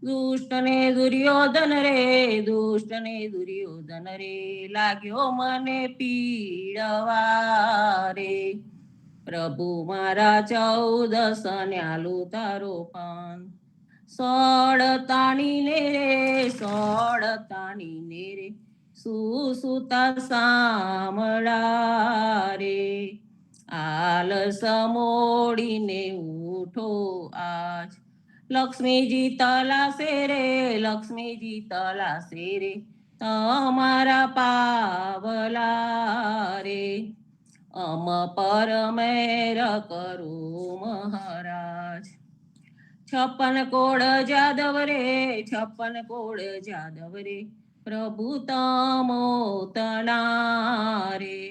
દુષ્ટ ને દુર્યોધન રે લાગ્યો મને પીડવા રે. પ્રભુ મારા 14 ન્યાલું તારો પાન. સોળ તાણીને રે સુસુતા સામળા રે. આલસ મોડીને ઉઠો આજ, લક્ષ્મીજી તલાશે રે તમારા પાવલા રે. અમ પર મેર કરો મહારાજ. 56 કોડ જાદવ રે પ્રભુ તમો તણા રે.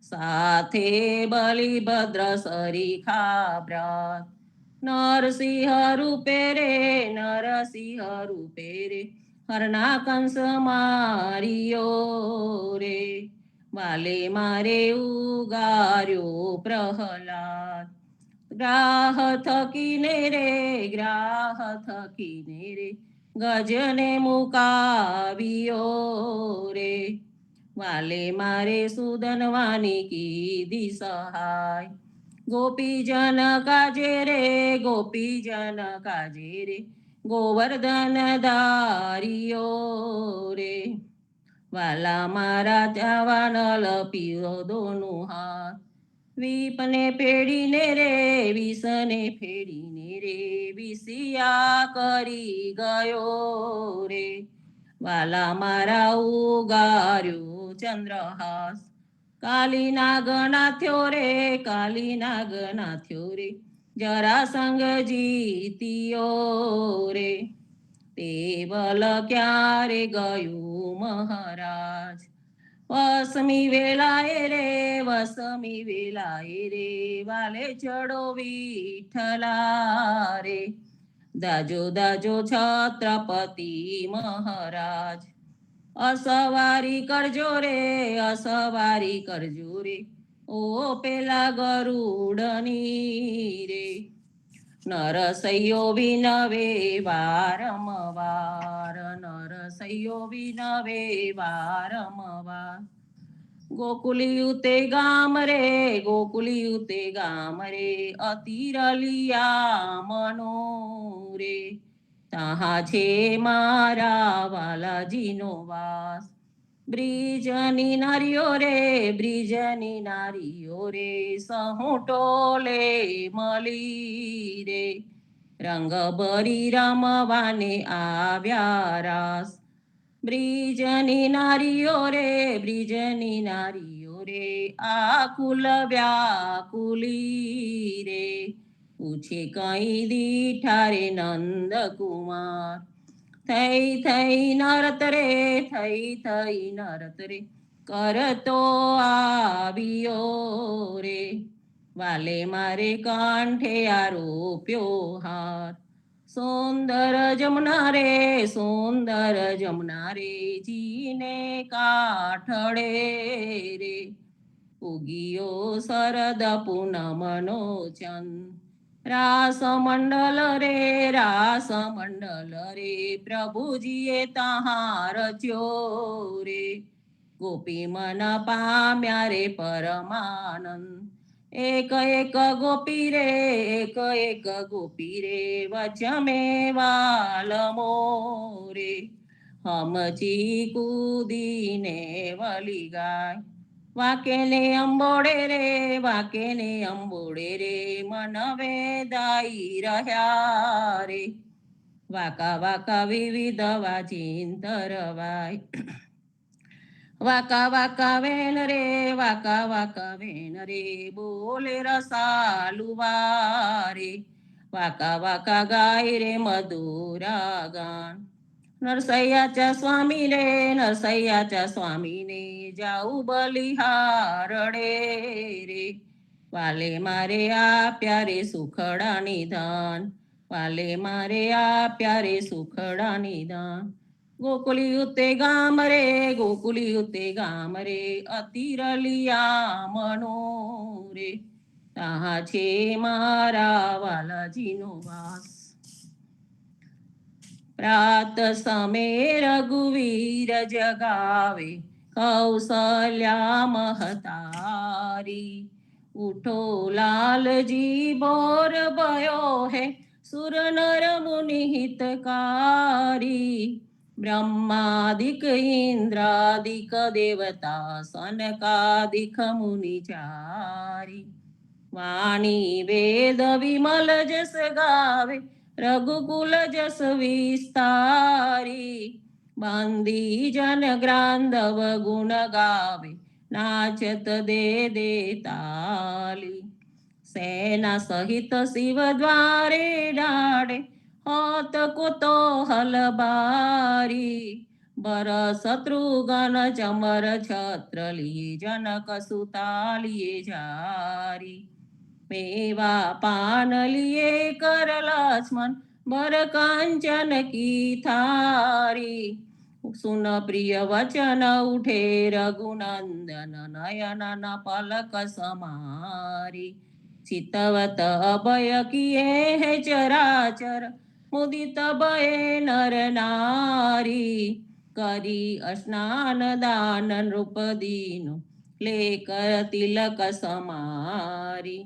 સાથે બલિભદ્ર સરીખા બ્રાત, નરસિંહ રૂપે રે હરના કંસ મારિયો રે. વાલે મારે ઉગાર્યો પ્રહલાદ, ગ્રાહ થકીને રે ગજને મુકાવ્યો રે. વાલે મારે સુદનવાની કીધી સહાય, ગોપીજન કાજે રે ગોવર્ધન ધારિયો રે. વાલા મારા ચાવાનલ પીરો દોનું હાથ, વિષને ફેડીને રે વિસિયા કરી ગયો રે. વાલા મારા ઉગાર્યો ચંદ્રહાસ, કાલી નાગના થયો રે જરાસંગ જીત્યો રે. તે બલ ક્યારે ગયું મહારાજ, વસમી વેલાએ રે વાલે ચડો વિઠ્ઠલા રે. દાજો છત્રપતિ મહારાજ, અસવારી કરજો રે ઓ પેલા ગરુડની રે. નરસૈયો વિનવે વારંવાર, ગોકુલિયું તે ગામ રે અતિરલિયા મનો રે. તાહા છે મારા વાલાજીનો વાસ, બ્રિજની નારીઓ રે સહુટોલે મળી રે. રંગ બરી રમવાને આવ્યા રાસ, બ્રિજની નારીઓ રે આકુલ વ્યાકુલી રે. પૂછે કઈ દીઠા રે નંદકુમાર, થઈ નરત રે કરતો આવ્યો રે. વાલે મારે કાંઠે આરોપ્યો હાથ, સુંદર જમના રે જીને કાઠડે રે. ઉગિયો શરદ પૂનમનો ચંદ, રાસ મંડલ રે પ્રભુજીએ તહાં રચ્યો રે. ગોપી મન પામ્યા રે પરમાનંદ, એક ગોપી રે વચમે વાલમો રે. હમચી કૂદીને વલી ગાય, વાકે ને અંબોડે રે મન વેદાઈ રહ્યા રે. વાકા વિવિધ વાચિંતરવાય, વાકા વેન રે બોલે રસાલુવા રે. વાકા ગાય રે મધુરા ગાન, નરસૈયાચા સ્વામી ને જાઉ બલિહારડે રે. વાલે મારે આપ્યા રે સુખડા નિધાન, ગોકુલિયું તે ગામ રે અતિરલિયા મનો રે. તાહા છે મારા વાલાજીનો વાસ. પ્રાત સમે રઘુવીર જગાવે, કૌશલ્યા મહતારી. ઉઠો લાલજી બોર ભયો હે, સુર નર મુનિ હિતકારી. બ્રહ્માદિક ઇન્દ્રાદિક દેવતા, સનકાદિક મુનિ ચારી. વાણી વેદ વિમલ જસ ગાવે, રઘુકુલ જસ વિસ્તારી. બંદી જન ગ્રાંધવ ગુણ ગાવે, નાચત દે દે તાલી. સેના સહિત શિવ દ્વારે ડાળે, હોત કુતોહલ બારી. બર શત્રુઘ્ન ચમર છત્ર લીએ, જનક સુતા લીએ જારી. મેવા પાન લીએ કર લક્ષ્મણ, બર કાંચન કી થારી. સુન પ્રિય વચન ઉઠે રઘુનંદન, નયન ન પલક સમારી. ચિતવત અભય કિએ હે ચરાચર, મુદિત ભયે નર નારી. કરી સ્નાન દાન નૃપ દીનો, લે કર તિલક સમારી.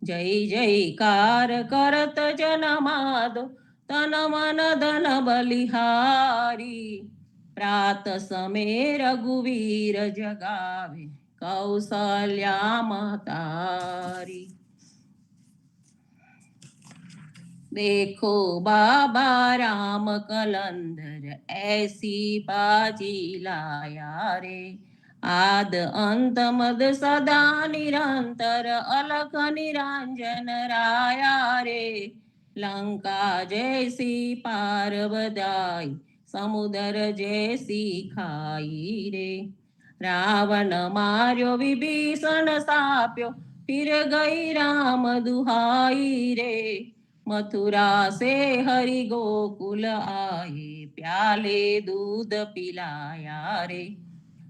જય જયકાર કરત જન માધો, તન મન ધન બલિહારી. પ્રાત સમે રઘુવીર જગાવે, કૌશલ્યા મહતારી. देखो बाबा राम कलंदर, ऐसी बाजी लाया रे. आद अंत मद सदा निरंतर, अलख निरंजन राया रे. लंका जैसी पार बदाई, समुदर जैसी खाई रे. रावण मार्यो विभीषण साप्यो, फिर गई राम दुहाई रे. मथुरा से हरि गोकुल आए, प्याले दूध पिलाया रे.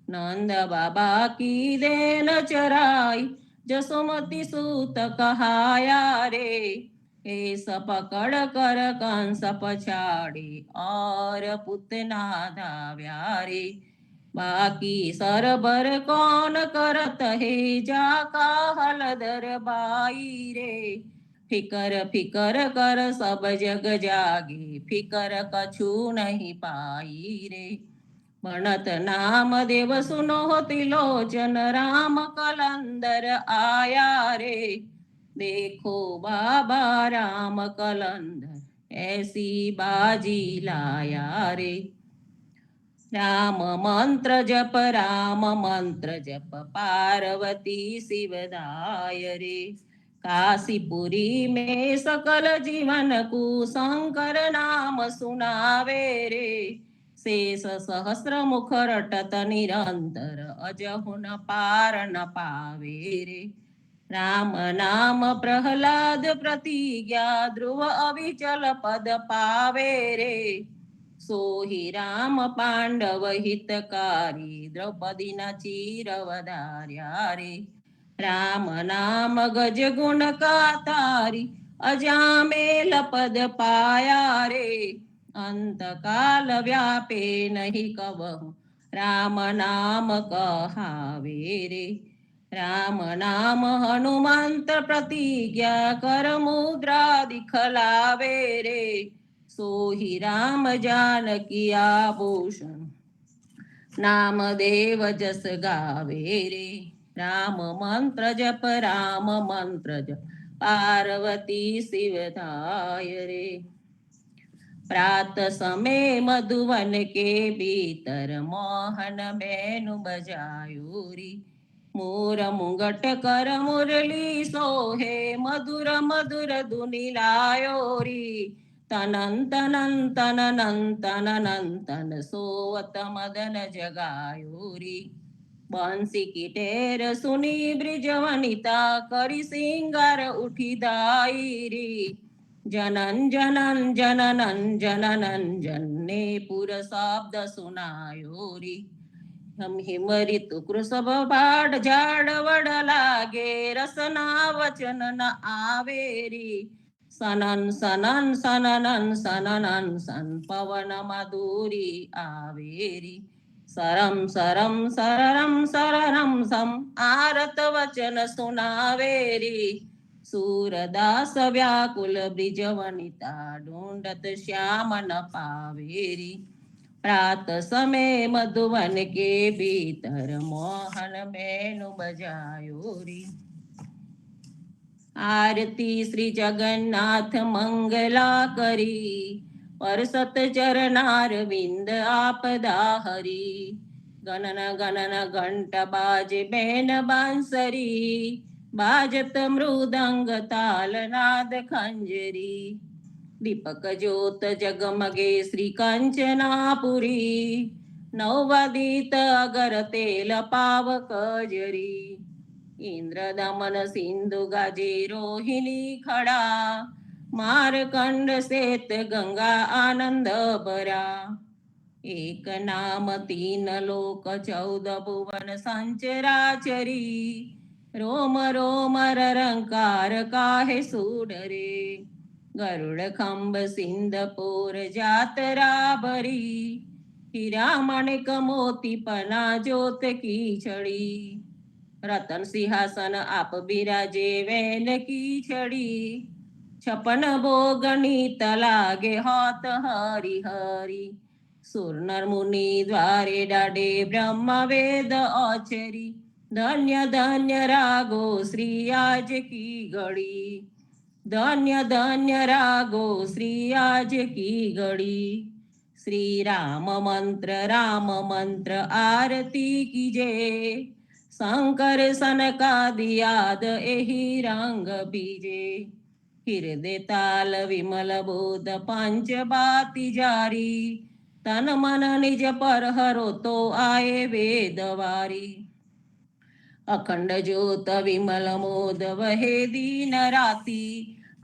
नंद बाबा की देन चराई, जसोमती सूत कहाया रे. ऐस पकड़ कर कंस पछाड़े, और पुतना धाव्या रे. बाकी सरबर कौन करत है, जाका हलदर बाई रे. फिकर फिकर कर सब जग जागे, फिकर कछु नहीं पाई रे. बनत नाम देव सुनो तिलोचन, राम कलंदर आया रे. देखो बाबा राम कलंदर, ऐसी बाजी लाया रे. राम मंत्र जप, राम मंत्र जप, पार्वती शिवदाय रे. काशीपुरी में सकल जीवन को, शंकर नाम सुनावे रे. शेष सहस्र मुख रटत निरंतर, अजहु न पार न पावे रे. राम नाम प्रहलाद प्रतिज्ञा, ध्रुव अविचल पद पावे रे. सोहि राम पांडव हितकारी, द्रौपदी न चीरवधार्या रे. राम नाम गज गुण का तारी, अजामेल पद पाया रे. अंत काल व्यापे नहीं कबहु, राम नाम कहावे रे. राम नाम हनुमंत प्रतिज्ञा, कर मुद्रा दिखलावे रे. सोहि राम जानकी आभूषण, नाम देव जस गावे रे. राम मंत्र जप, राम मंत्र जप, पार्वती शिवदाय रे. प्रात समय मधुवन के भीतर, मोहन मैनु बजायो री. मोर मुंगट कर मुरली सोहे, मधुर मधुर धुनि लायो री. तनन तनन तननन तननन तन, सोवत मदन जगायो री. बंसी की टेर सुनी ब्रिज वनिता, करी सिंगार उठी दाई री. जनन जनन जननन जननन जन्ने, पुर शब्द सुनायो री. हम हिम ऋतु कृषभ बाढ़ झाड़ वड़ लागे, रसना वचन न आवे री. સનન સનન સનનન સનનન સન પવન મધુરી આવેરી સરમ સરમ સરરમ સરરમ સમ આરત વચન સુનાવેરી सूरदास व्याकुल ब्रिज वनिता ढूंढत श्याम न पावेरी प्रात समय मधुवन के भीतर मोहन बेनु बजायो री आरती श्री जगन्नाथ मंगला करी परसत चरणार विंद आपदा हरी गणन गणन घंट बाजे बेन बांसरी बाजत मृदंग ताल नाद खंजरी दीपक ज्योत जगमगे श्री कंचनापुरी नवदीत अगर तेल पावक जरी इंद्र दमन सिंधु गाजे रोहिणी खड़ा मारकंड सेत गंगा आनंद भरा एक नाम तीन लोक 14 भुवन संचराचरी रोम रोम रंकार काहे सुडरे गरुड़ खंब सिंधपुर जातरा भरी हीरा मणिक मोती पना ज्योत की छड़ी रतन सिंहासन आप बिराजे वैन की छड़ी 56 भोगनीत लागे हाथ हरि हरि सुर नर मुनि द्वारे डाडे ब्रह्म वेद औचरी धन्य धन्य रागो श्री आज की घड़ी धन्य धन्य रागो श्री आज की घड़ी श्री राम मंत्र आरती कीजे शंकर सनकादियाद एहि रंग बीजे हृदय ताल विमल बोध पंच बाती जारी तन मन निज पर हरो तो आए वेदवारी अखंड ज्योत विमल मोद वहे दीन राती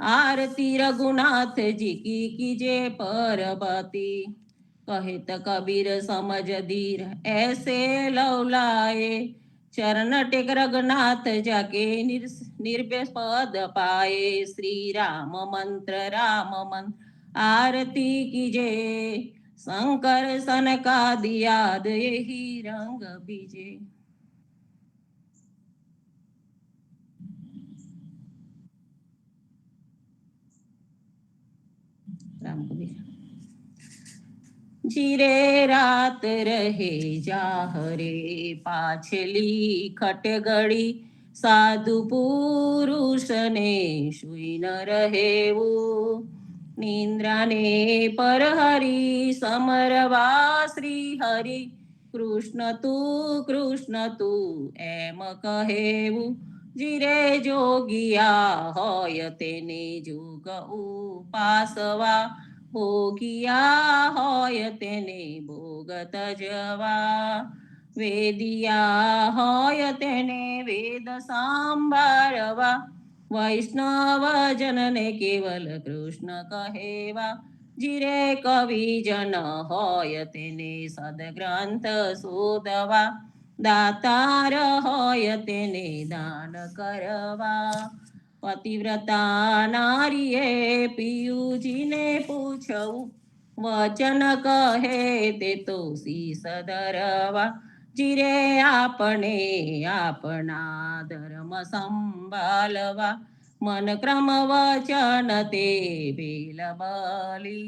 आरती रघुनाथ जी की कीजे परबती कहित कबीर समझ धीर ऐसे लौलाए चरण टेक रघुनाथ जाके निर्पद पाए श्री राम मंत्र आरती कीजे शंकर सनकादियाद यही रंग बीजे। राम कबीर जीरे रात रहे जाहरे पाछली खटगड़ी साधु पुरुष ने सुई न रहेवू निंद्रा ने पर हरि समरवा श्री हरि कृष्ण तू एम कहेवू जीरे जोगिया होय तेने जोग उपासवा भोगिया होय तेने भोग तजवा वेदिया होय तेने वेद सांभाळवा वैष्णव जनने केवल कृष्ण कहेवा जीरे कवि जन होय तेने सद्ग्रंथ शोधवा दातार होय तेने दान करवा पतिव्रता नारीए पियुजी ने पूछऊ वचन कहे ते तो शीस धरवा जीरे आपणे आपना धर्म संभालवा मन क्रम वचन ते बेल बली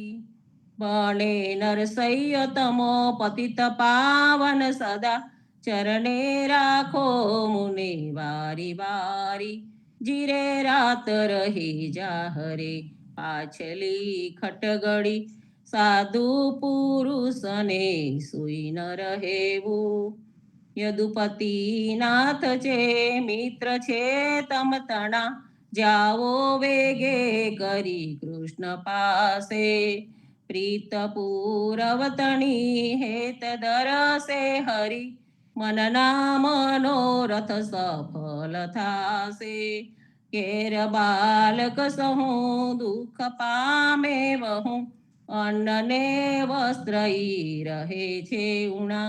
बणे नरसय्य तमो पतित पावन सदा चरणे राखो मुने वारी वारी जीरे रात रही जाहरे पाछली खटगड़ी साधु पुरुष ने सुई न रहेवू यदुपति नाथ चे मित्र छे तम तना जाओ वेगे करी कृष्ण पासे प्रीत पूरवतणी हेत दरसे हरि मनना मनोरथ सफल थासे केर बालक सहु दुख पामे वहु अन्न ने वस्त्र रहे छे उणा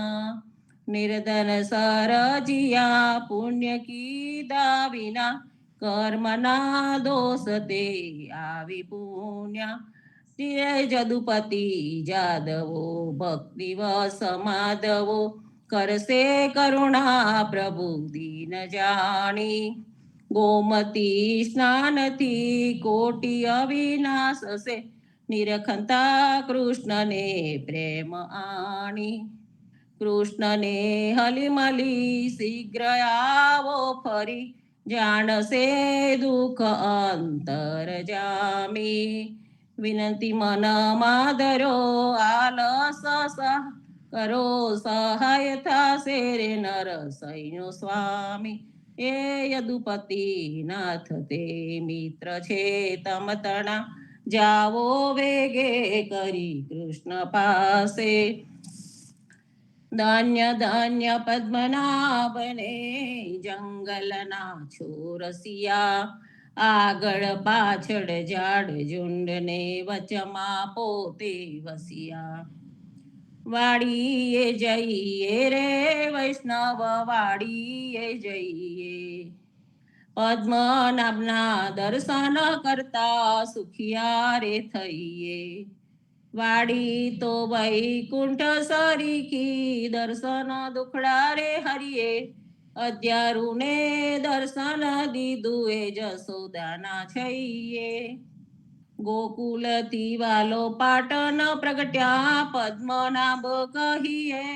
निर्धन सरजिया पुण्य की दाविना કર્મના દોષ તે આવી પુણ્યા. જદુપતિ જાદવો ભક્તિ સમાધવો કરશે કરુણા પ્રભુ દીન જાણી. ગોમતી સ્નાનથી કોટી અવિનાશ છે, નિરખંતા કૃષ્ણને પ્રેમ આણી. કૃષ્ણને હલીમલી શીઘ્ર આવો ફરી, જાણશે દુઃખ અંતર જામી. વિનંતી મન માધરો આલસ કરો, સહાય થશે રે નર સૈનો સ્વામી. એ યદુપતિ નાથ તે મિત્ર છે તમતણા, જાવો વેગે કરી કૃષ્ણ પાસે. ધન્ય ધન્ય પદ્મનાભને જંગલના છોરસિયા, આગળ પાછળ ઝાડ ઝુંડને વચમાં પોતે વસિયા. વાડીએ જઈએ રે વૈષ્ણવ વાડીએ જઈએ, પદ્મનાભના દર્શન કરતા સુખિયા રે થઈએ. વાડી તો વૈકુંઠ સરીખી, દર્શન દુખડા રે હરિએ. અધ્યારુને દર્શન દીધું એ જસોદાના છઈએ. ગોકુલથી વાલો પાટન પ્રગટ્યા પદ્મનાભ કહીએ.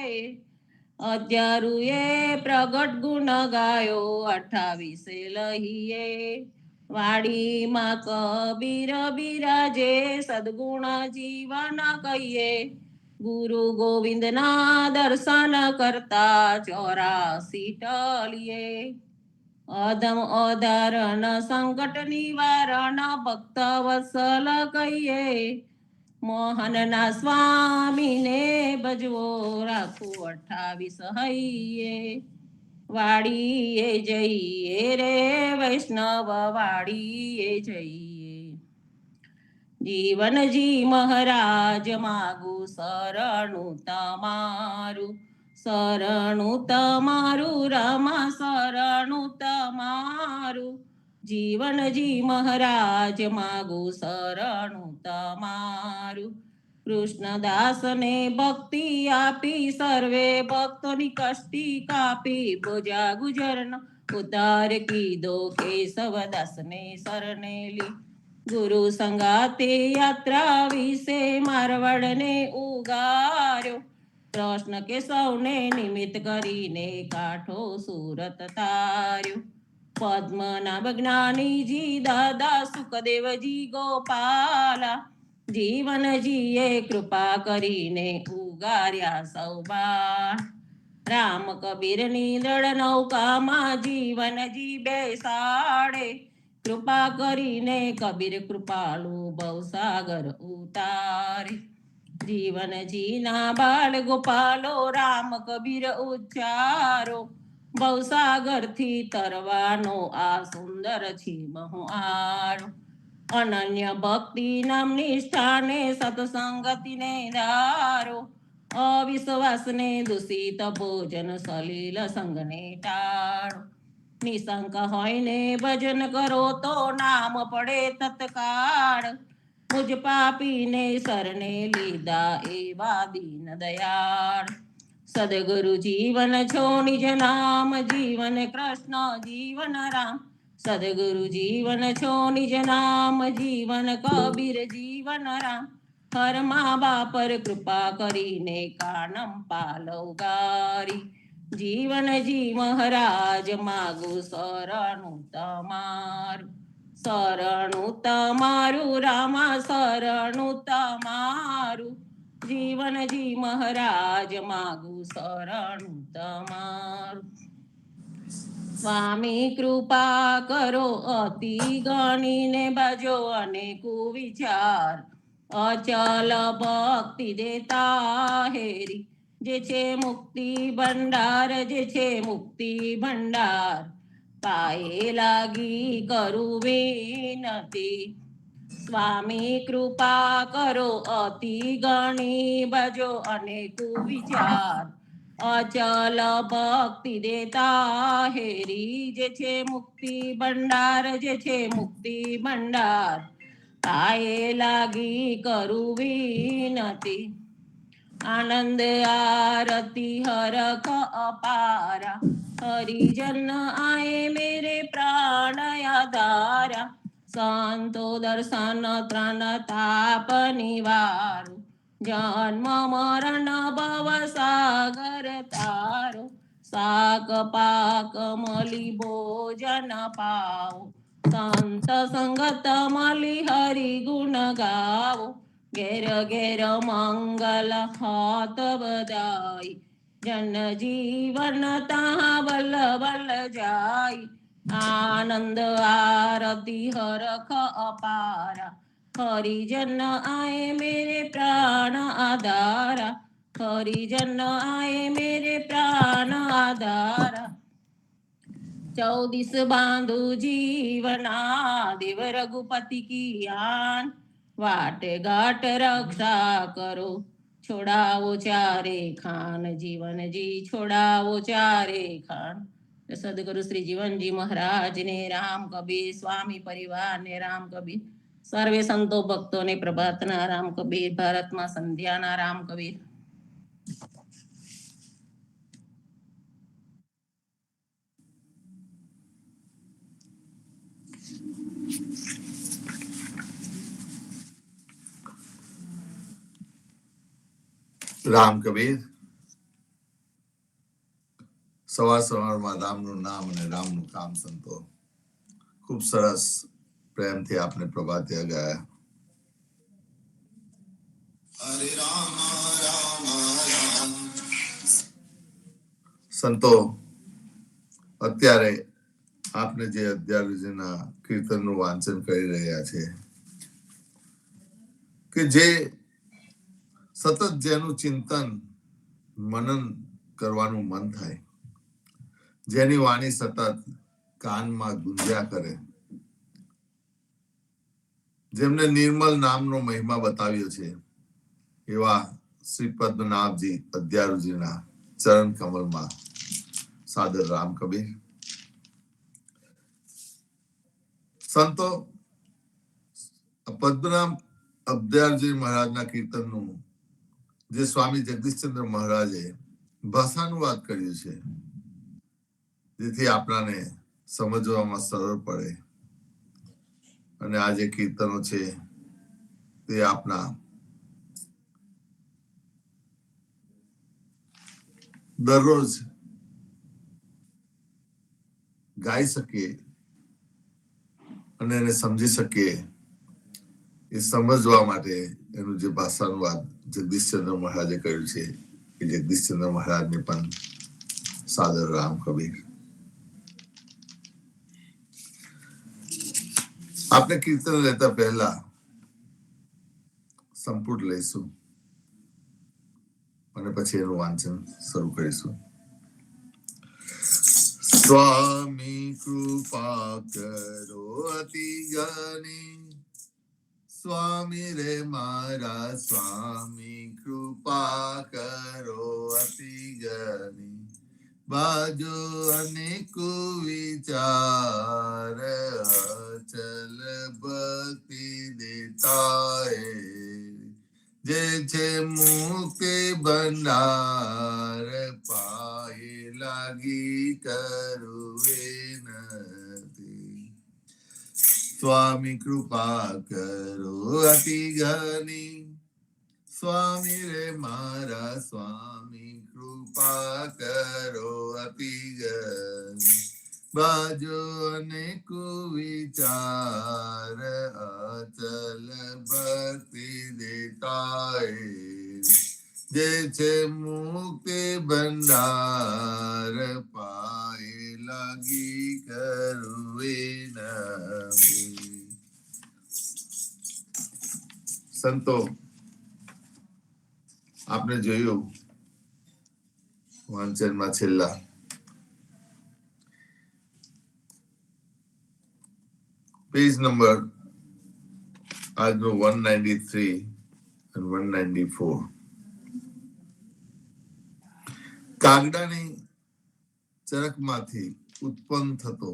અધ્યારુએ પ્રગટ ગુણ ગાયો 28 લહીએ. વાડીમાં કબીર બિરાજે સદગુણ જીવન કહીએ. ગુરુ ગોવિંદના દર્શન કરતા 84 ટલીએ. અધમ અધારણ સંકટ નિવારણ ભક્ત વત્સલ કહીએ. મોહનના સ્વામીને ભજવો રાખું 28 હૈયે. વાડીએ જઈએ રે વૈષ્ણવ વાડીએ જઈએ. જીવનજી મહારાજ માગું શરણું તમારું, શરણું તમારું રામા શરણું તમારું. જીવનજી મહારાજ માગું શરણું તમારું. કૃષ્ણદાસને ભક્તિ આપી સર્વે ભક્તોની કષ્ટી કાપી. બોજા ગુજરનો ઉતાર કીધો કેશવદાસને શરણે લી. ગુરુ સંગાતે યાત્રા વિશે મારવાડને ઉગાર્યો. કૃષ્ણ કેશવને નિમિત્ત કરીને કાંઠો સુરત તાર્યો. પદ્મનાભ જ્ઞાનીજી દાદા સુખદેવજી ગોપાલા, જીવનજીએ કૃપા કરીને ઉગાર્યા સૌ બાળ. રામ કબીરની દળ નૌકામાં જીવનજી બેસાડે. કૃપા કરીને કબીર કૃપાળુ ભવસાગર ઉતારે. જીવનજીના બાળ ગોપાલો રામ કબીર ઉચ્ચારો. ભવસાગરથી તરવાનો આ સુંદર છે બહુ આરો. અનન્ય ભક્તિ નામ નિષ્ઠાને સત્સંગતિને ધારો. અવિશ્વાસને દૂષિત ભોજન સલીલ સંગને ટાળો. નિશંક હોયને ભજન કરો તો નામ પડે તત્કાળ. મુજ પાપીને શરણે લીધા એવા દીન દયાળ. સદગુરુ જીવન છો નિજ નામ, જીવન કૃષ્ણ જીવન રામ. સદગુરુ જીવન છો નિજ નામ, જીવન કબીર જીવન રામ. હર મા બાપર કૃપા કરીને કાનમ પાલવગારી. જીવનજી મહારાજ માગું શરણું તમારું, શરણું તમારું રામા શરણું તમારું. જીવનજી મહારાજ માગું શરણું તમારું. સ્વામી કૃપા કરો અતિ ગણીને ભજો અને કુવિચાર. અચલ ભક્તિ દેતા હેરી, જે છે મુક્તિ ભંડાર, જે છે મુક્તિ ભંડાર. પાયે લાગી કરું વિનતી, સ્વામી કૃપા કરો અતિ ગણી ભજો અને કુવિચાર. અચલ ભક્તિ દેતા હેરી, જે છે મુક્તિ ભંડાર, જે છે મુક્તિ ભંડાર, તાએ લાગી કરું વિનતી, આનંદ આરતી હરખ અપારા, હરિજન આए मेरे प्राण आधारा, સંતો દર્શન ત્રણ તાપ નિવારો, જન્મ મરણ ભવ સાગર તારો, શાક પાક મળી ભોજન પાવો, સંત સંગત મળી હરિ ગુણ ગાવો, ઘેર ઘેર મંગલ હાથ બધાઈ, જન જીવન તાં બલ બલ જાય, આનંદ આરતી હરખ અપારા, હરિજન આए मेरे प्राण आधारा, हरिजन आए मेरे प्राण आधारा, 14 बांधु जीवना, देव रघुपति की आन, वाटे घाट रक्षा करो, छोड़ावो चारे खान, जीवन जी छोड़ावो चारे खान। सदगुरु श्री जीवन जी महाराज ने, राम कबीर स्वामी परिवार ने, राम कबीर सर्वे संतो भक्तों ने प्रभातना राम कबीर, भारत मां संध्याना राम कबीर। રામ કબીર સવાર સવારમાં રામનું નામ અને રામનું કામ સંતો ખૂબ સરસ પ્રેમથી આપને પ્રભાતે ગાયા. હરે રામ રામ રામ. સંતો અત્યારે આપને જે અધ્યાત્મના કીર્તનનું વાંચન કરી રહ્યા છે કે જે સતત જેનું ચિંતન મનન કરવાનું મન થાય, જેની વાણી સતત કાનમાં ગુંજ્યા કરે, જેમને નિર્મલ નામનો મહિમા બતાવ્યો છે એવા શ્રી પદ્મનાભજી અધ્યારુજીના ચરણ કમલમાં સાદર રામ કબીર. સંતો પદ્મનાભ અધ્યારુજી મહારાજના કીર્તનનું જે સ્વામી જગદીશચંદ્ર મહારાજે ભાષાનુવાદ કર્યું છે, જેથી આપણાને સમજવામાં સરળ પડે, અને આ જે કીર્તનો છે તે આપણા દરરોજ ગાઈ શકીએ અને એને સમજી શકીએ, એ સમજવા માટે એનું જે ભાષાનુવાદ જગદીશચંદ્ર મહારાજે કર્યું છે એ જગદીશચંદ્ર મહારાજને પણ સાદર રામ કબીર. આપણે કીર્તન લેતા પહેલા સંપુટ લઈશું અને પછી એનું વાંચન શરૂ કરીશું. સ્વામી કૃપા કરો અતિ જ્ઞાની, સ્વામી રે મારા સ્વામી કૃપા કરો અતિ જ્ઞાની, બાજો અનેકો વિચાર અચલ ભક્તિ દેતા, જે છે મુક્તિ ભંડાર પાએ લાગી કરુએ નથી, સ્વામી કૃપા કરો અતિ જ્ઞાની, સ્વામી રે મારા સ્વામી કૃપા કરો અતિ જ્ઞાની, બાજો અનેકો વિચાર અચલ ભક્તિ દેતા, જે છે મુક્તિ ભંડાર પાએ લાગી કરુએ નથી. સંતો આપણે જોયું વાંચનમાં છેલ્લા પેજ નંબર આજનો 193 and 194. કાગડાની ચરકમાંથી ઉત્પન્ન થતો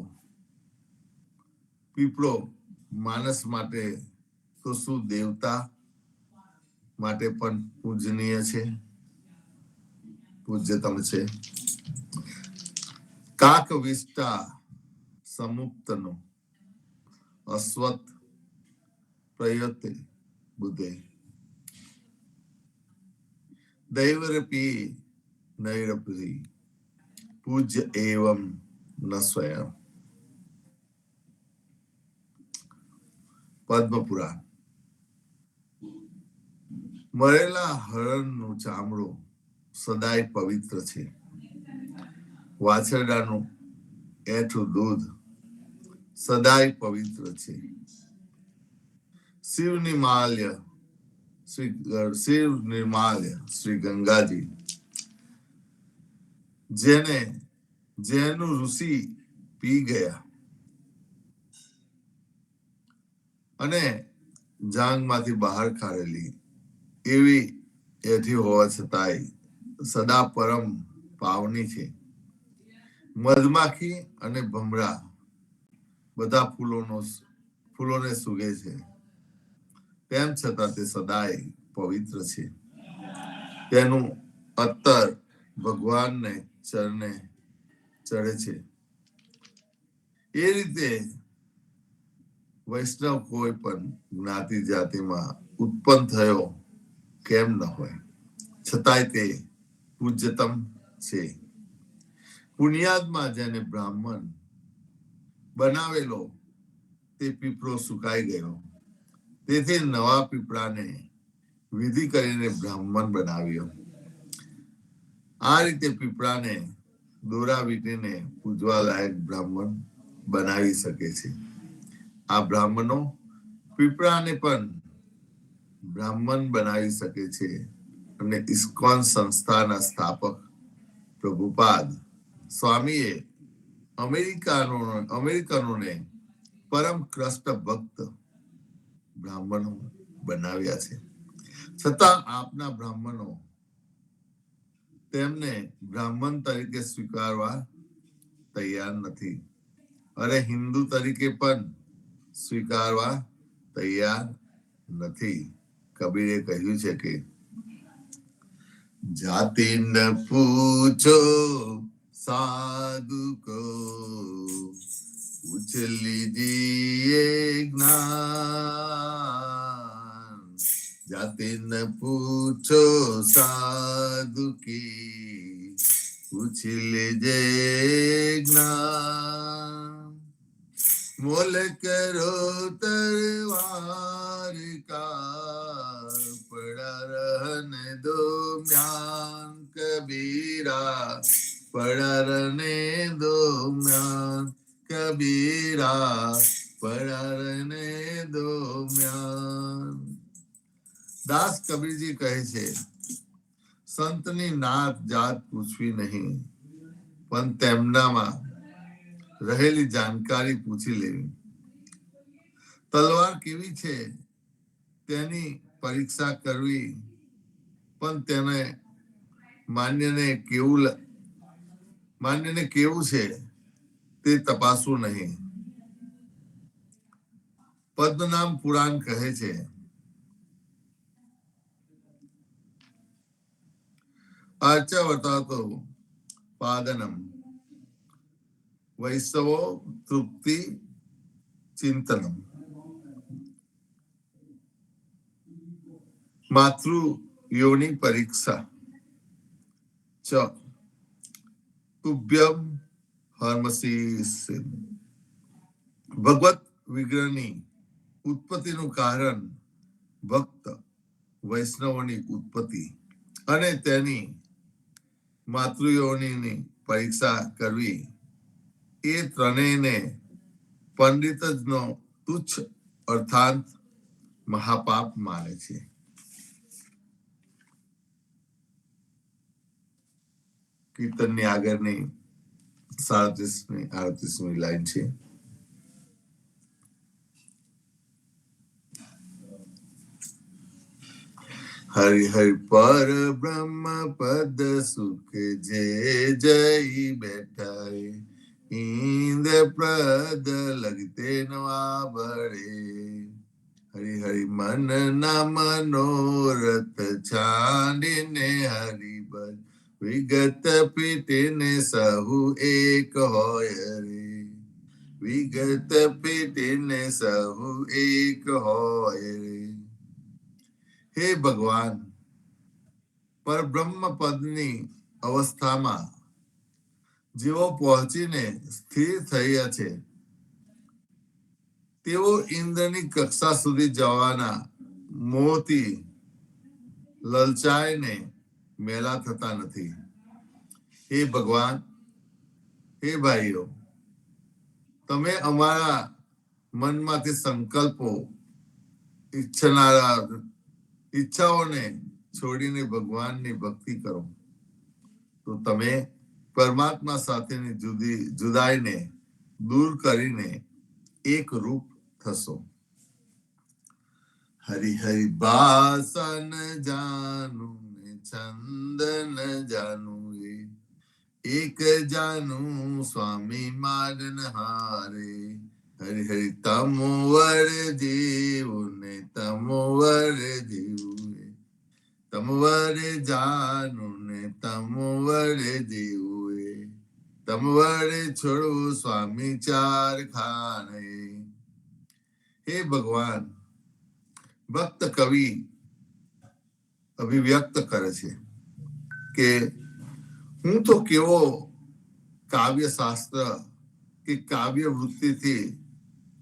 પીપળો માણસ માટે તો શું દેવતા માટે પણ પૂજનીય છે, પૂજ્યતમ છે. કાક વિષ્ટા સમુક્તનો અશ્વત્થ પ્રયતે બુદ્ધે દૈવરપી નૈરપી પૂજ્ય એવમ ન સ્વયં. પદ્મપુરાણ. મરેલા હરણનું ચામડું સદાય પવિત્ર છે. વાછરડાનું એઠું દૂધ સદાય પવિત્ર છે. શિવ નિર્માલ્ય શ્રી ગંગાજી જેનું ઋષિ પી ગયા અને જાંગમાંથી બહાર કાઢેલી એવી એથી હોવા છતાંય સદા પરમ પાવની છે. મધમાખી અને ભમરા બધા ફૂલોને સૂગે છે, તેમ છતાં તે સદાય પવિત્ર છે. તેનું અત્તર ભગવાનને ચરણે ચડે છે. એ રીતે વૈષ્ણવ કોઈ પણ જ્ઞાતિ જાતિમાં ઉત્પન્ન થયો કેમ ન હોય, છતાંય તે પૂજ્યતમ છે. પુણ્યાદમાં જેને બ્રાહ્મણ બનાવેલો તે પીપળો સુકાઈ ગયો, તેથી નવા પીપળાને વિધિ કરીને બ્રાહ્મણ બનાવ્યો. આ રીતે પીપળાને દોરા વીંટીને પૂજવા લાયક બ્રાહ્મણ બનાવી શકે છે. આ બ્રાહ્મણો પીપળાને પણ બ્રાહ્મણ બનાવી શકે છે. અને ઇસ્કોન સંસ્થાના સ્થાપક પ્રભુપાદ સ્વામીએ અમેરિકનોને પરમ કૃષ્ણ ભક્ત બ્રાહ્મણો બનાવ્યા છે. છતાં આપના બ્રાહ્મણો તેમને બ્રાહ્મણ તરીકે સ્વીકારવા તૈયાર નથી. અરે હિન્દુ તરીકે પણ સ્વીકારવા તૈયાર નથી. કબીરે કહ્યું છે કે જાતિ ન પૂછો સાધુ કો પૂછ લીજીએ જ્ઞાન. જાતિ ન પૂછો સાધુ કી પૂછ લીજે જ્ઞાન. मोल करो तरवार का पड़ा रहने दो म्यान. कबीरा पड़ा रहने दो म्यान. कबीरा पड़ा रहने दो म्यान. દાસ કબીરજી કહે છે, સંતની નાત જાત પૂછવી નહીં, પણ તેમનામાં રહેલી જાણકારી પૂછી લેવી. તલવાર કેવી છે તેની પરીક્ષા કરવી, પણ તેને માન્યને કેવું છે તે તપાસવું નહીં. પદ્મનામ પુરાણ કહે છે, આર્ચા વર્તાતો પાદનમ વૈષ્ણવો તૃપ્તિ ચિંતનમ. માતૃ યોની પરીક્ષા ચ તુભ્યમ હર્મસી. ભગવત વિગ્રહની ઉત્પત્તિનું કારણ ભક્ત વૈષ્ણવોની ઉત્પત્તિ અને તેની માતૃયોનીની પરીક્ષા કરવી એ ત્રણેયને પંડિત નો તુચ્છ અર્થાંત મહાપાપ માને છે. કીર્તનની આગળની 37મી લાઈન છે. હરિ હરિ પર બ્રહ્મ પદ સુખ જે જઈ બેઠા ઇન્દ્ર પ્રદ લગતે નવા બળે હરિ હરિ મન ના મનોરથ છાંડીને હરિબલ વિગત પીટીને સહુ એક હોય રે વિગત પીટીને સહુ એક હોય રે હે ભગવાન પરબ્રહ્મ પદની અવસ્થામાં જેઓ પહોંચીને સ્થિર થયા છે તેઓ ઇન્દ્રની કક્ષા સુધી જવાના મોહથી લલચાઈને મેલા થતા નથી. હે ભગવાન, હે ભાઈઓ, તમે અમારા મનમાંથી સંકલ્પો ઈચ્છાઓને છોડીને ભગવાનની ભક્તિ કરો તો તમે પરમાત્મા સાથેની જુદાઈને દૂર કરીને એક રૂપ થશો. હરિ હરિ બાસન જાનુ ને ચંદન જાનુ એક જાનુ સ્વામી માગન હારે હરિ હરિ તમોવર જીવું ને તમોવર જીવું તમવર જાનુ ને તમવર જીવું તમવર છોડવું સ્વામી ચાર ખાને. હે ભગવાન, ભક્ત કવિ અભિવ્યક્ત કરે છે કે હું તો કેવો કાવ્ય શાસ્ત્ર કે કાવ્ય વૃત્તિથી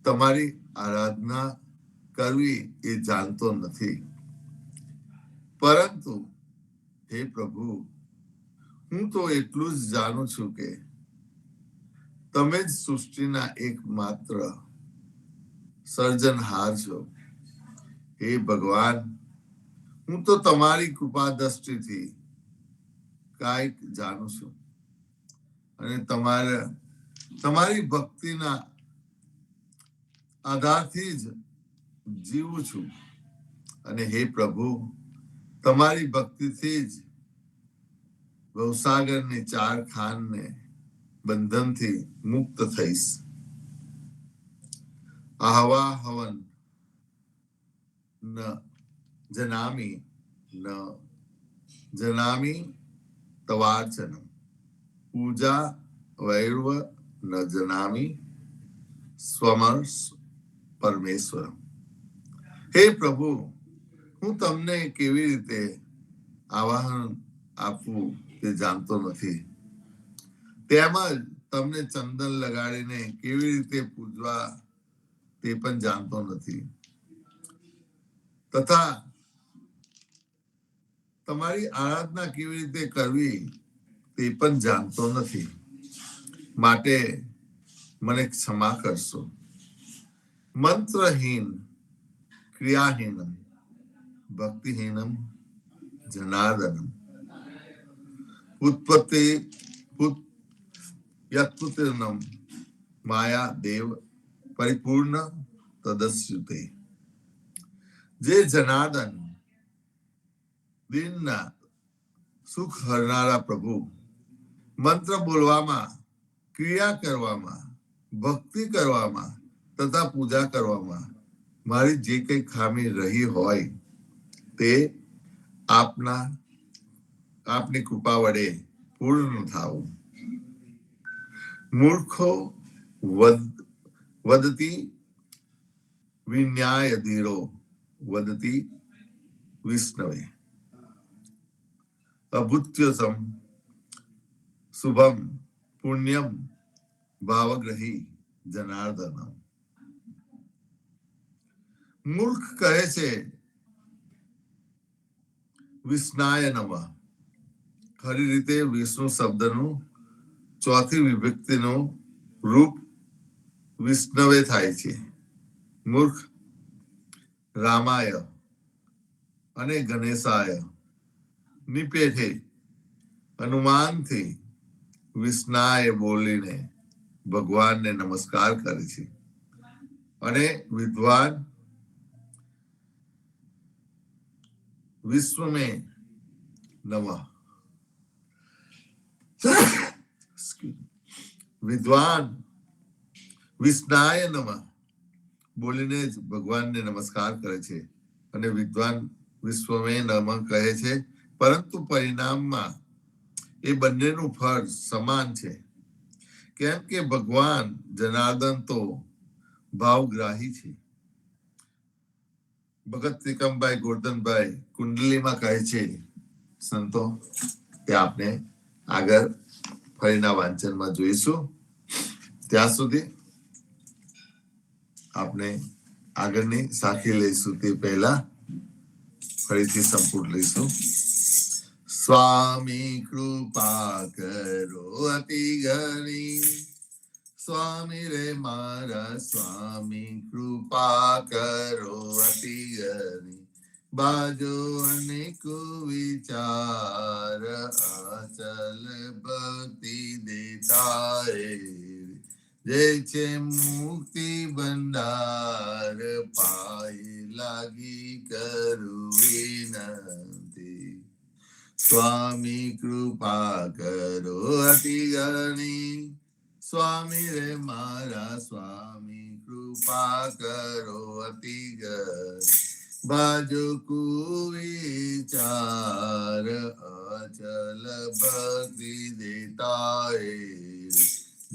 તમારી આરાધના કરવી એ જાણતો નથી, પરંતુ હે પ્રભુ, હું તો એટલું જ જાણું છું કે તમે જ સૃષ્ટિના એકમાત્ર સર્જનહાર છો. હે ભગવાન, હું તો તમારી કૃપા દ્રષ્ટિથી કાંઈક જાણું છું અને તમારી ભક્તિના આધારથી જ જીવું છું. અને હે પ્રભુ, તમારી ભક્તિથી જ ભવસાગરની ચાર ખાનને બંધનથી મુક્ત થઈશ. આહવા હવન ન જનામી ન જનામી તવાર્ચનમ પૂજા વૈર્વ ન જનામી સ્વમર્શ પરમેશ્વરમ. હે પ્રભુ, હું તમને કેવી રીતે આવાહન આપવું તે જાણતો નથી, તેમજ તમને ચંદન લગાડીને કેવી રીતે પૂજવા તે પણ જાણતો નથી, તથા તમારી આરાધના કેવી રીતે કરવી તે પણ જાણતો નથી. માટે મને ક્ષમા કરશો. મંત્રહીન ક્રિયાહીનમ ભક્તિહીનમ જનાર્દનમ ઉત્પત્તિ યત્પુત્રનમ માયા દેવ પરિપૂર્ણ તદસ્યુતે. જે જનાર્દન દિનના સુખ હરનારા પ્રભુ, મંત્ર બોલવામાં, ક્રિયા કરવામાં, ભક્તિ કરવામાં તથા પૂજા કરવામાં મારી જે કઈ ખામી રહી હોય તે આપની કૃપા વડે પૂર્ણ થાવું. મૂર્ખો વદતી વિન્યાય ધીરો વદતી વિષ્ણવે અભુત્યસમ શુભમ પુણ્યમ ભાવગ્રહી જનાર્દનમ. મૂર્ખ કહે છે વિષ્ણાય નમઃ. ખરી રીતે વિષ્ણુ શબ્દનું ચોથી વિભક્તિનું રૂપ વિષ્ણવે થાય છે. મૂર્ખ રામાય અને ગણેશાય નિપેઠે હનુમાનથી વિષ્ણાય બોલીને ભગવાનને નમસ્કાર કરે છે અને વિદ્વાન विश्व में नमः। विद्वान વિષ્ણાય નમઃ બોલીને જ ભગવાનને નમસ્કાર કરે છે અને વિદ્વાન વિશ્વમે નમઃ કહે છે, પરંતુ પરિણામમાં એ બંનેનું ફળ સમાન છે, કેમ કે ભગવાન જનાર્દન તો ભાવગ્રાહી છે. ભગત ત્રિકમભાઈ ગોરધનભાઈ કુંડલીમાં કહે છે સંતો, તે આપણે આગળ ફરીના વાંચનમાં જોઈશું. ત્યાં સુધી આપણે આગળની સાખી લઈશું તે પહેલા ફરીથી સંપૂર્ણ લઈશું. સ્વામી કૃપા કરો અતિ ઘણી, સ્વામી રે મારા સ્વામી કૃપા કરો અતિ ઘણી, બાજો અનેક વિચાર અચલ ભક્તિ દેતા જે છે મુક્તિ ભંડાર પાય લાગી કરું વિનંતી. સ્વામી કૃપા કરો અતિ ઘણી, સ્વામી રે મારા સ્વામી કૃપા કરો અતિ ઘણી, બાજો કુવિચાર અચલ ભક્તિ દેતા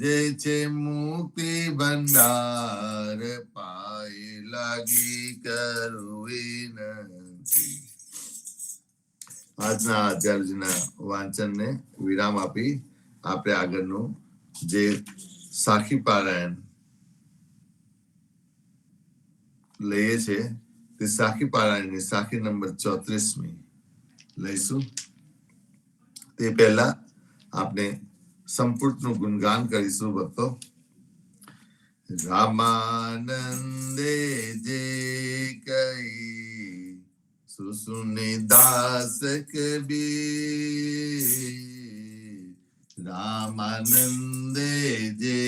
જે છે મુક્તિ ભંડાર પાય લાગી કરું વિનંતી. આજના અધ્યાયના વાંચનને વિરામ આપી આપણે આગળનું જે સાખી પારાયણ લઈએ છે તે સાખી પારાયણની સાખી નંબર 34 લઈશું. તે પહેલા આપણે સંપૂર્ણનું ગુણગાન કરીશું ભક્તો. રામાનંદે જે કહી સુસુને દાસ કબીર, રામાનંદે જે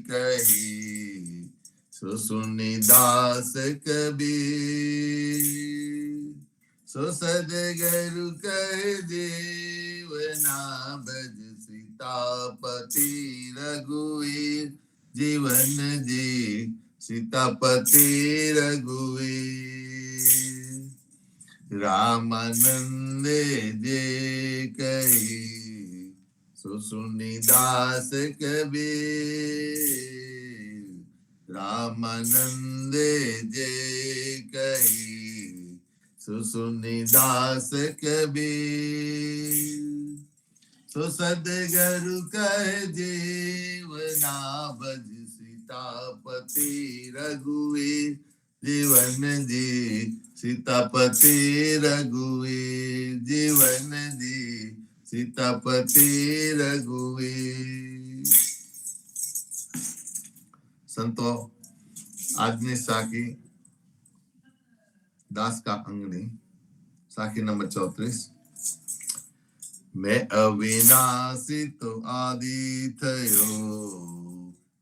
કહી સુસુને દાસ કબીર, સો સદગરુ કહે જીવના ભજ સીતાપતિ રઘુવીર, જીવન જી સીતાપતિ રઘુવીર. રામાનંદે જે કહી સુસુની દાસ કબીર, રામાનંદે જે કહી સુસુની દાસ કબીર, સો સદગરુ કહે જીવના ભજ સીતાપતિ રઘુવીર, જીવન જી સીતાપતિ રઘુવીર, જીવન જી સીતાપતિ રઘુવીર. સંતો, આજની સાખી દાસ કા અંગની સાખી નંબર 34. मैं अविनाशी तो आदि थयो,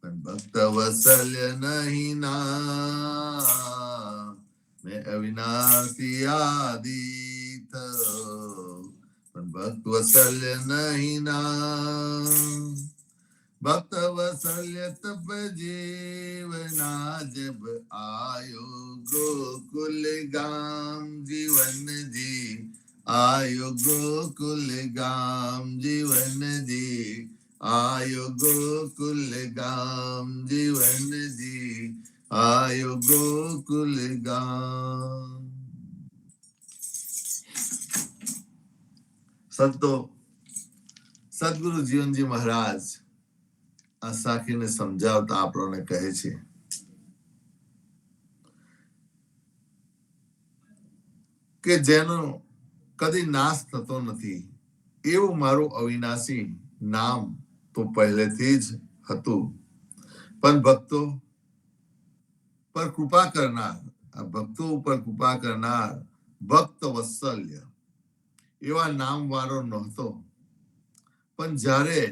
पण भक्त वत्सल्य नहीं ना. मैं अविनाशी आदि थयो, पण भक्त वत्सल्य नहीं ना. भक्त वत्सल्य तब जीवना जब आयो गोकुल गाम, जीवन जी आयो गोकुल गाम, जीवन जी आयो गोकुल गाम, जीवन जी आयो गोकुल गाम. સંતો સદગુરુ જીવનજી મહારાજ આ સાખીને સમજાવતા આપણને કહે છે કે જેનો કદી નાશ થતો નથી એવું મારું અવિનાશી નામ તો પહેલેથી જ હતું, પણ ભક્તો પર કૃપા કરનાર, આ ભક્તો ઉપર કૃપા કરનાર ભક્ત વત્સલ્ય એવા નામ વાળો નહોતો. પણ જ્યારે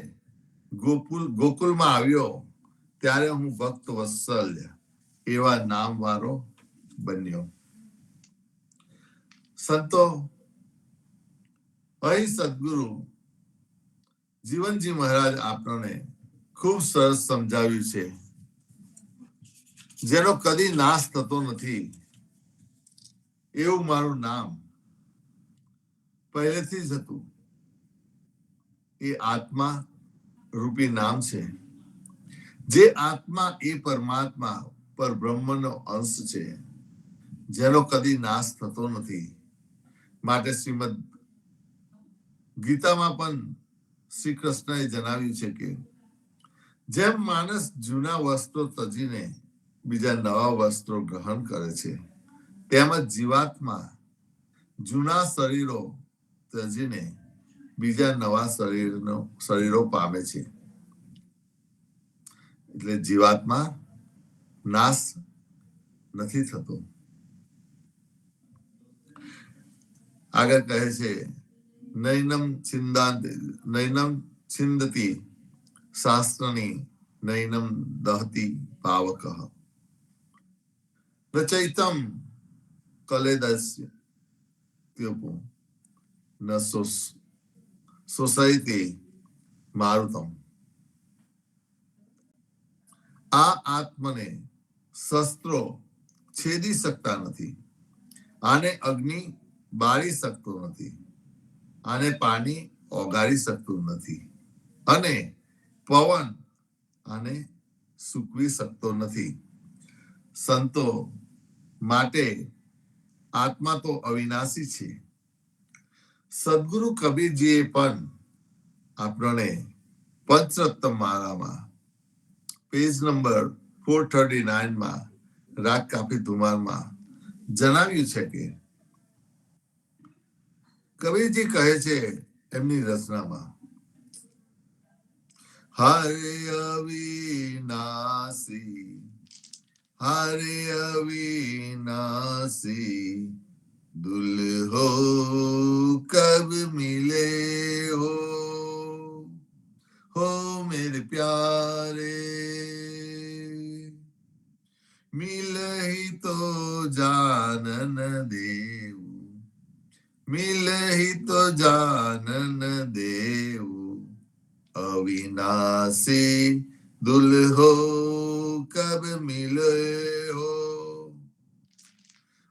ગોકુલમાં આવ્યો ત્યારે હું ભક્ત વત્સલ્ય એવા નામ વાળો બન્યો. સંતો અહીં સદગુરુ જીવનજી મહારાજ આપણને ખૂબ સરસ સમજાવ્યું છે, જેનો કદી નાશ થતો નથી એવું મારું નામ પહેલેથી જ હતું. એ આત્મા રૂપી નામ છે. જે આત્મા એ પરમાત્મા પર બ્રહ્મનો અંશ છે, જેનો કદી નાશ થતો નથી. માટે શ્રીમદ ગીતામાં પણ શ્રી કૃષ્ણએ જણાવ્યું છે કે જેમ માણસ જૂના વસ્ત્રો તજીને બીજા નવા વસ્ત્રો ગ્રહણ કરે છે, તેમજ જીવાત્મા જૂના શરીરો તજીને બીજા નવા શરીરો પામે છે. એટલે જીવાત્મા નાશ નથી થતો. આગળ કહે છે નૈનમ છિંદતી શાસ્ત્રની નૈનમ દહતી પાવક રચયિતમ કલેદસ્ય ત્યપુ ન સોસાયતી મારુતમ. આ આત્મને શસ્ત્રો છેદી શકતા નથી. આને અગ્નિ બાળી શકતો નથી. આને પાણી ઓગાળી શકતું નથી. અને પવન આને સૂકવી શકતો નથી. સંતો માટે આત્મા તો અવિનાશી છે. સદગુરુ કબીરજીએ પણ આપણને પંચરત્ન માળામાં પેજ નંબર 439 રાગ કાપી ધુમારમાં જણાવ્યું છે કે કબીરજી કહે છે એમની રચનામાં, હરે અવિનાશી दुल्हो कब मिले हो मेरे प्यारे, मिल ही तो जानन देव, मिल ही तो जानन देव, अविनाशी दुल्हो कब मिले हो.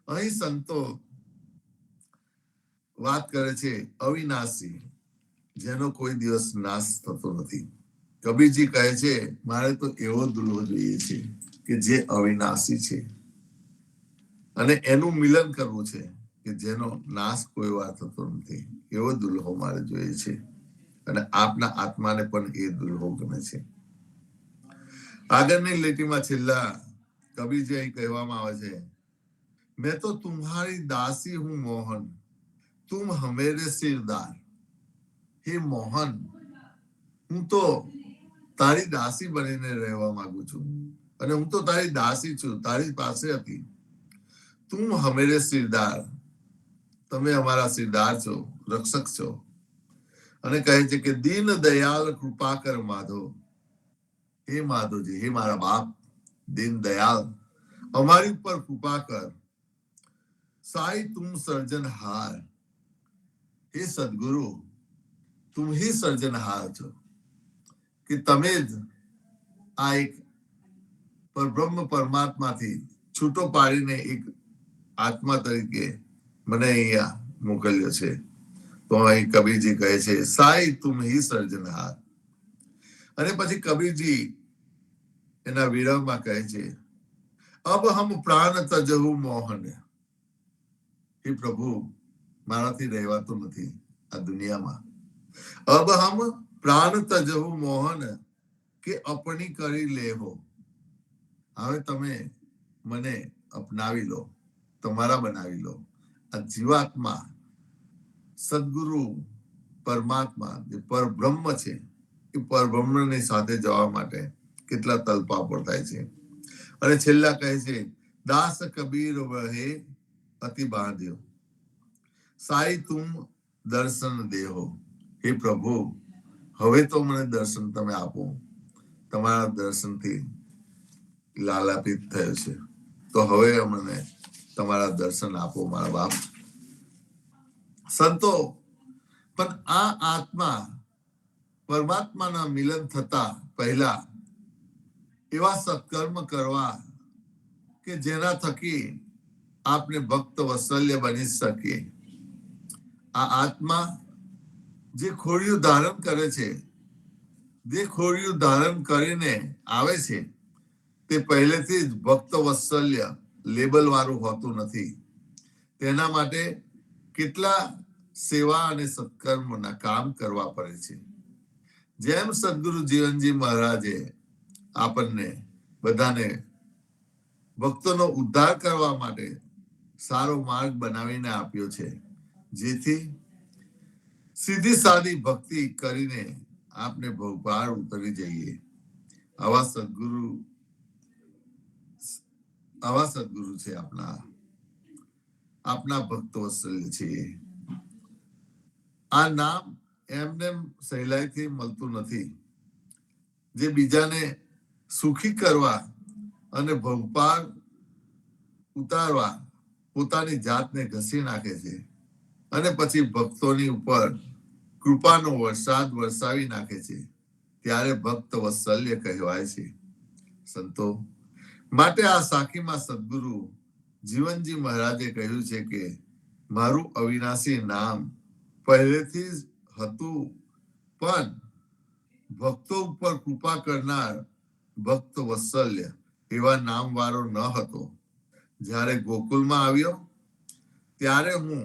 અહીં સંતો વાત કરે છે અવિનાશી, જેનો કોઈ દિવસ નાશ થતો નથી. કબીરજી કહે છે મારે તો એવો દુલ્હો જોઈએ છે કે જે અવિનાશી છે અને એનું મિલન કરવું છે કે જેનો નાશ કોઈ વાર થતો નથી. એવો દુલ્હો મારે જોઈએ છે અને આપના આત્માને પણ એ દુલ્હો ગમે છે. આગળની લીટીમાં છેલ્લા કબીરજી અહીં કહેવામાં આવે છે, मैं तो तुम्हारी दासी हूं मोहन, तुम हमेरे सिरदार. हे मोहन, હું તો તારી દાસી બનીને રહેવા માંગુ છું અને હું તો તારી દાસી છું, તારી પાસે હતી. તું હમેરે સિરદાર, તમે અમારા સિરદાર છો, રક્ષક છો. અને કહે છે કે દીન દયાલ કૃપા કર માધો. હે માધવજી, હે મારા બાપ દીન દયાલ, અમારી ઉપર કૃપા કર. साई तुम सर्जनहार, हे सदगुरु तुम ही सर्जनहार છો કે તમે જ આ એક પરબ્રહ્મ પરમાત્માથી છૂટો પાડીને એક આત્મા તરીકે મને અહીંયા મોકલ્યો છે. તો અહીં કબીરજી કહે છે સાઈ તુમ હી સર્જનહાર. અને પછી કબીરજી એના વિરહમાં કહે છે અબ હમ પ્રાણ તજહુ મોહન. હે પ્રભુ, મારાથી રહેવાતું નથી આ દુનિયામાં. અબ હમ પ્રાણ તજહુ મોહન કે અપણી કરી લેહો. હવે તમે મને અપનાવી લો, તમારા બનાવી લો. આ જીવાત્મા સદગુરુ પરમાત્મા જે પરબ્રહ્મ છે, એ પરબ્રહ્મની સાથે જવા માટે કેટલા તલપાપડ થાય છે. અને છેલ્લા કહે છે દાસ કબીર વહે અતિ બાંધ્યો, સાઈ તુમ દર્શન દેહો. હે પ્રભુ, હવે તો મને દર્શન તમે આપો. તમારા દર્શનથી લાલાપિત થયો છે, તો હવે મને તમારા દર્શન આપો મારા બાપ. સંતો પણ આ આત્મા પરમાત્માના મિલન થતા પહેલા એવા સત્કર્મ કરવા કે જેના થકી આપને ભક્ત વત્સલ્ય બની શકે. આ આત્મા જે ખોડિયું ધારણ કરે છે, જે ખોડિયું ધારણ કરીને આવે છે, તે પહેલેથી જ ભક્ત વત્સલ્ય લેબલ વાળું હોતું નથી. તેના માટે કેટલા સેવા અને સત્કર્મના કામ કરવા પડે છે. જેમ સદગુરુ જીવનજી મહારાજે આપણને બધાને ભક્તોનો ઉદ્ધાર કરવા માટે સારો માર્ગ બનાવીને આપ્યો છે, જેથી સીધી સાદી ભક્તિ કરીને આપને ભવપાર ઉતરી જઈએ. આવા સદગુરુ છે આપના ભક્ત વત્સલ્ય છે. આ નામ એમને સહેલાઈથી મળતું નથી. જે બીજાને સુખી કરવા અને ભવપાર ઉતારવા પોતાની જાતને ઘસી નાખે છે અને પછી ભક્તોની ઉપર કૃપાનો વરસાદ વરસાવી નાખે છે, ત્યારે ભક્ત વત્સલ્ય કહેવાય છે. સંતો માટે આ સાખીમાં સદગુરુ જીવનજી મહારાજે કહ્યું છે કે મારું અવિનાશી નામ પહેલેથી જ હતું, પણ ભક્તો ઉપર કૃપા કરનાર ભક્ત વત્સલ્ય એવા નામ વાળો ન હતો. જ્યારે ગોકુલમાં આવ્યો ત્યારે હું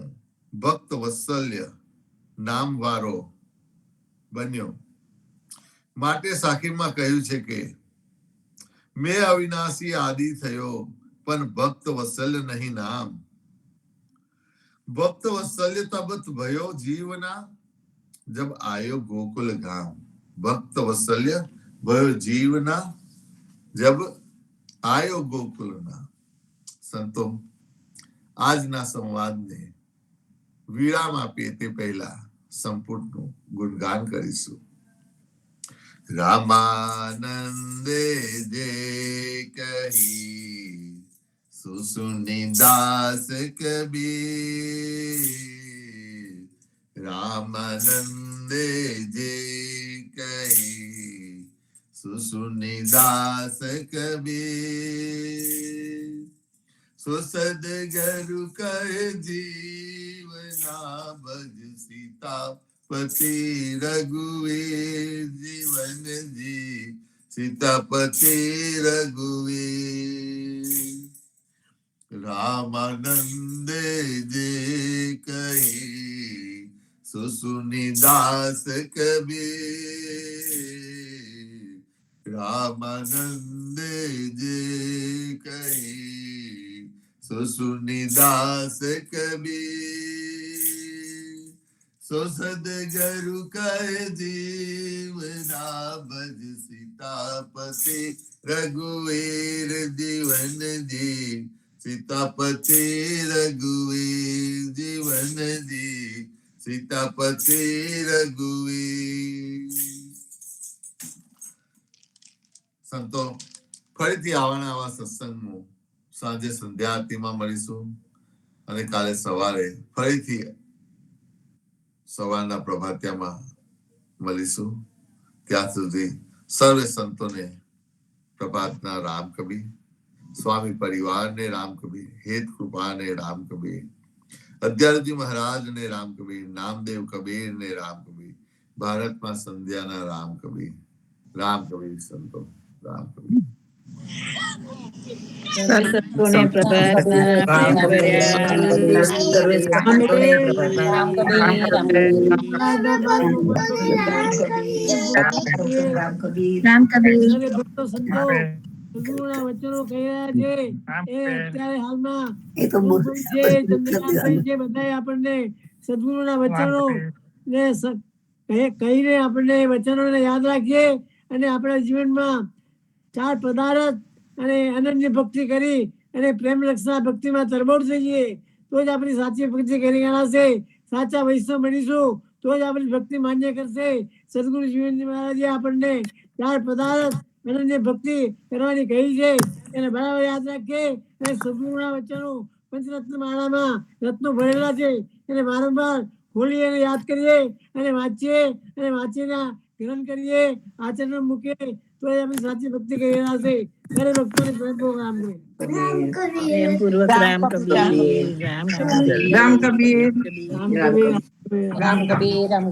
ભક્ત વત્સલ્ય નામ વાળો બન્યો. માટે સાખીમાં કહ્યું છે કે મેં અવિનાશી આદિ થયો, પણ ભક્ત વત્સલ્ય નહીં નામ. ભક્ત વત્સલ્ય તબત ભયો જીવના, જબ આયો ગોકુલ ગામ. ભક્ત વત્સલ્ય ભયો જીવના, જબ આયો ગોકુલના. સંતો આજના સંવાદને વિરામ આપીએ તે પહેલા સંપુટનું ગુણગાન કરીશું. રામાનંદે જે કહી સુસુની દાસ કબીર. રામાનંદે જે કહી સુસુની દાસ કબીર. સો સદગરુ કર જીવના ભજ સીતાપતિ રઘુવીર. જીવન જી સીતાપતિ રઘુવીર. રામાનંદે જે કહી સુસુની દાસ કબીર. રામાનંદે જે કહી સુસુની દાસ કબીર. સો સદગરુ કર જીવના ભજ સીતાપતિ રઘુવીર. જીવન જી સીતાપતિ રઘુવીર. જીવન જી સીતાપતિ રઘુવીર. સંતો ફરીથી આવવાના આવા સત્સંગમાં સાંજે સંધ્યા આરતીમાં મળીશું અને કાલે સવારે ફરીથી સવારના પ્રભાતિયામાં મળીશું. ત્યાં સુધી સર્વે સંતોને પ્રભાતના રામ કબીર. સ્વામી પરિવારને રામ કબીર. હેત કૃપાને રામ કબીર. અદ્યારજી મહારાજને રામ કબીર. નામદેવ કબીરને રામ કબીર. ભારતમાં સંધ્યાના રામ કબીર. રામ કબીર સંતો. રામ કબીર. સત્સંગોને પ્રભાતના પ્રેમ ભર્યા રામ કબીર, રામ સદગુરુના વચનો કહ્યા છે એ અત્યારે હાલમાં ચંદ્રકાંતભાઈ છે, બધાએ આપણને સદગુરુના વચનો ને કહીને આપણને વચનોને યાદ રાખીએ અને આપણા જીવનમાં ચાર પદાર્થ અને અનન્ય ભક્તિ કરી અને પ્રેમ રક્ષા ભક્તિમાં તરબોળ થઈએ તો જ આપણી સાચી ભક્તિ કરી ગણાશે. સાચા વૈષ્ણવ બનીશું તો જ આપણી ભક્તિ માન્ય કરશે. સદગુરુ જીવનજી મહારાજે આપણને ચાર પદાર્થ અનન્ય ભક્તિ કરવાની કહી છે એને બરાબર યાદ રાખીએ અને સદગુરુના વચનો પંચરત્ન માળામાં રત્નો ભરેલા છે એને વારંવાર ખોલી અને યાદ કરીએ અને વાંચીએ અને વાંચીને ગ્રહણ કરીએ, આચરણ મૂકીએ તો એ અમે સાચી ભક્તિ કરી રહ્યા છે. દરેક ભક્તોને પ્રેમપૂર્વક રામ કહીએ. પ્રેમપૂર્વક રામ કબીર, રામ કબીર, રામ કબીર. રામ કબીર, રામ કબીર. રામ કબીર રામ